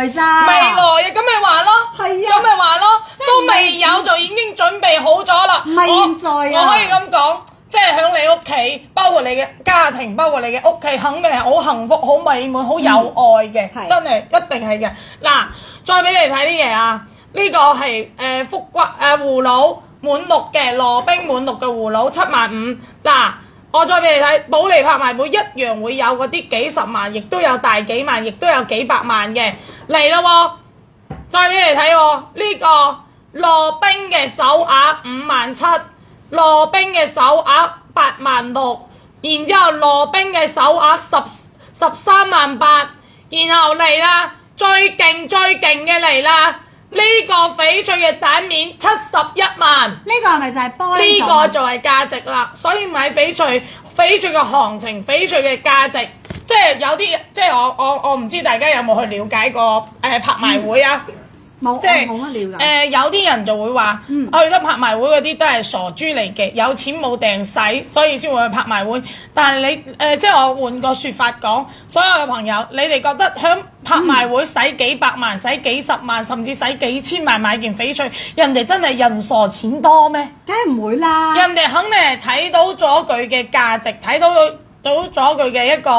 咋？未來啊，咁咪話咯，係啊咁咪話咯，即係都未有就已經準備好咗啦。唔係現在啊我可以咁講，即係喺你屋企，包括你嘅家庭，包括你嘅屋企，肯定係好幸福、好美滿、好有愛嘅，係真係一定係嘅。嗱，再俾你睇啲嘢啊，呢個係福瓜葫蘆滿綠嘅羅冰滿綠嘅葫蘆75000。嗱，我再俾你睇，保利拍賣會一樣會有嗰啲幾十萬，亦都有大幾萬，亦都有幾百萬嘅嚟啦喎。再俾你睇喎，呢個羅冰嘅手額57000，羅冰嘅手額86000，然之後羅冰嘅手額138000，然後嚟啦，最勁嘅嚟啦，呢個翡翠嘅蛋面71萬。呢個係咪就係玻璃呢種個就係價值啦，所以買翡翠嘅行情，翡翠嘅價值，即係有啲，即係我唔知大家有冇去了解過拍賣會啊？冇，即係冇乜了解。有啲人就會話，去得拍賣會嗰啲都係傻豬嚟嘅，有錢冇訂使，所以先會去拍賣會。但係你即係我換個説法講，所有嘅朋友，你哋覺得響拍賣會使幾百萬、使幾十萬，甚至使幾千萬買件翡翠，人哋真係人傻錢多咩？梗係唔會啦。人哋肯定係睇到咗佢嘅價值，睇到咗佢嘅一個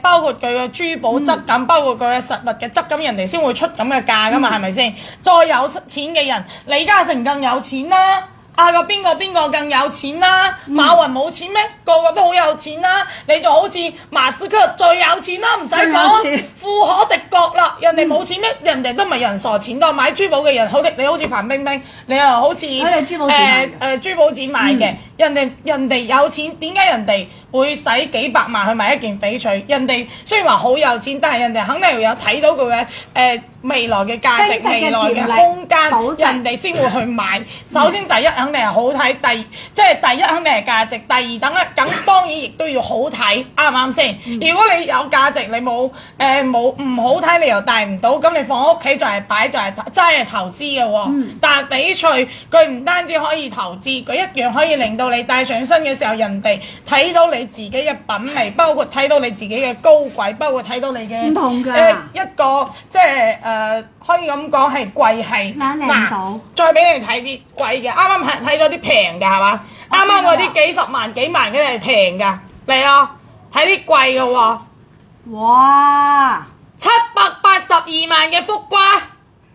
包括佢嘅珠寶質感，包括佢嘅實物嘅質感，人哋先會出咁嘅價噶嘛，係咪先？再有錢嘅人，李嘉誠更有錢啦。個邊個更有錢啦？馬雲冇錢咩？個個都好有錢啦！你就好似馬斯克最有錢啦，唔使講，富可敵國啦！人哋冇錢咩？人哋都唔係人傻錢多，買珠寶嘅人你好似范冰冰，你又好似珠寶展珠寶展買嘅，人哋有錢，點解人哋會使幾百萬去買一件翡翠？人哋雖然話好有錢，但係人哋肯定有睇到佢嘅未來嘅價值、未來嘅空間，人哋先會去買。首先第一肯定係好睇，即係第一肯定係價值，第二咁當然亦都要好睇，啱唔啱先？如果你有價值，你冇唔好睇，你又帶唔到，咁你放屋企就係擺就係真係投資嘅喎。但係翡翠佢唔單止可以投資，佢一樣可以令到你戴上身嘅時候，人哋睇到你自己嘅品味，包括睇到你自己嘅高貴，包括睇到你嘅唔同㗎一個即係可以咁講係貴係嗱，再俾你睇啲貴嘅，啱啱係睇咗啲平㗎係嘛？啱啱嗰啲幾十萬幾萬嘅係平㗎，嚟啊！睇啲貴嘅喎，哇782萬嘅福瓜，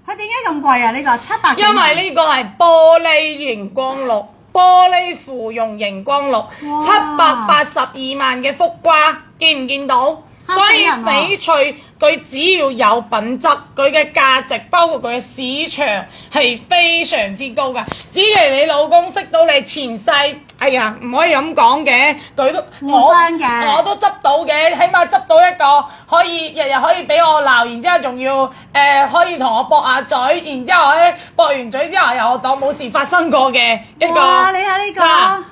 佢點解咁貴啊？呢個700幾萬。因為呢個係玻璃熒光綠，玻璃芙蓉熒光綠，782萬嘅福瓜，見唔見到？所以翡翠佢只要有品質，佢嘅價值包括佢嘅市場係非常之高㗎。只係你老公識到你前世，哎呀唔可以咁講嘅，佢都我都執到嘅，起碼執到一個可以日日可以俾我鬧，然之後仲要可以同我駁下嘴，然之後咧駁完嘴之後又當冇事發生過嘅一個。哇！你睇呢個，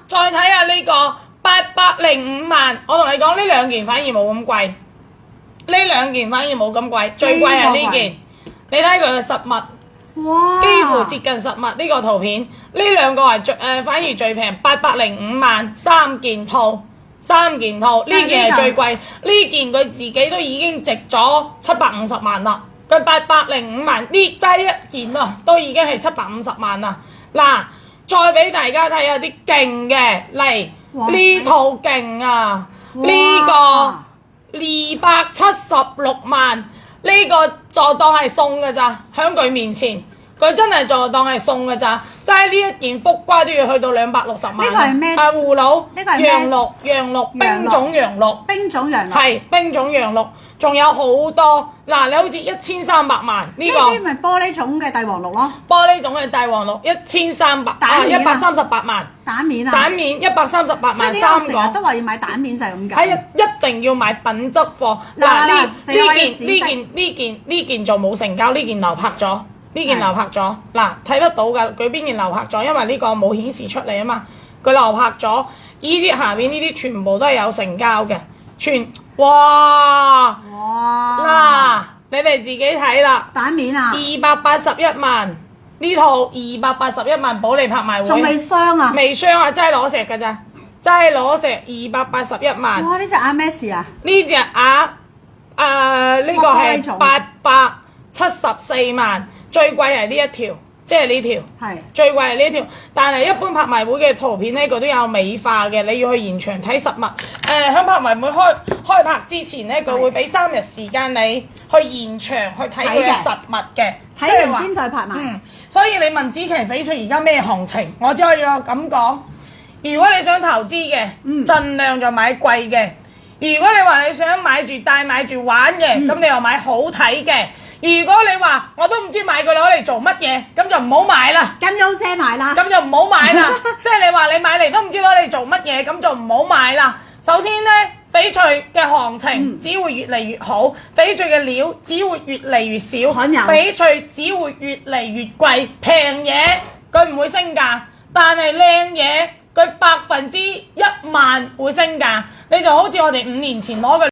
再睇下呢個805萬，我同你講呢兩件反而冇咁貴。呢兩件反而冇咁貴，最貴係呢件。你睇佢嘅實物，哇！幾乎接近實物呢個圖片。呢兩個係反而最平，805萬3件套，呢件係最貴。呢件佢自己都已經值咗750萬啦。佢805萬呢齋一件啊，都已經係750萬啦。嗱，再俾大家睇下啲勁嘅嚟，呢套勁啊，呢個。276萬，呢個就當係送㗎咋，喺佢面前，佢真係就當係送㗎咋，齋呢一件福瓜都要去到260萬。呢個係咩？葫蘆，呢個係咩？洋綠，冰種洋綠，冰種洋綠，係冰種洋綠，仲有好多。嗱，你好似1300萬呢個。呢啲咪玻璃種嘅帝王綠咯？玻璃種嘅帝王綠138萬。蛋面啊！蛋面138萬3個。成日都話要買蛋面就係咁解。係一定要買品質貨。嗱，呢件就冇成交，呢件流拍咗，嗱，睇得到㗎，佢邊件流拍咗？因為呢個冇顯示出嚟啊嘛，佢流拍咗。呢啲下面呢啲全部都係有成交嘅，哇！嗱，你哋自己睇啦。蛋面啊！281萬。呢套281萬保利拍賣會，仲未鑲啊？未鑲啊！真係攞石㗎咋，真係攞石281萬。哇！呢隻鴨咩事啊？呢隻鴨呢個係14萬，最貴係呢一條，即係呢條。係最貴係呢條，但係一般拍賣會嘅圖片呢，佢都有美化嘅，你要去現場睇實物。喺拍賣會開拍之前呢，佢會俾3日時間你去現場去睇佢嘅實物嘅，睇完先再拍賣。所以你問紫棋翡翠而家咩行情，我只可以咁講。如果你想投資嘅，盡量就買貴嘅；如果你話你想買住帶買住玩嘅，咁你又買好睇嘅。如果你話我都唔知買佢攞嚟做乜嘢，咁就唔好買啦，跟優車買啦，咁就唔好買啦。即係你話你買嚟都唔知攞嚟做乜嘢，咁就唔好買啦。首先呢，翡翠嘅行情只會越嚟越好，翡翠嘅料只會越嚟越少，翡翠只會越嚟越貴。平嘢佢唔會升價，但係靚嘢佢100%會升價。你就好似我哋5年前攞嘅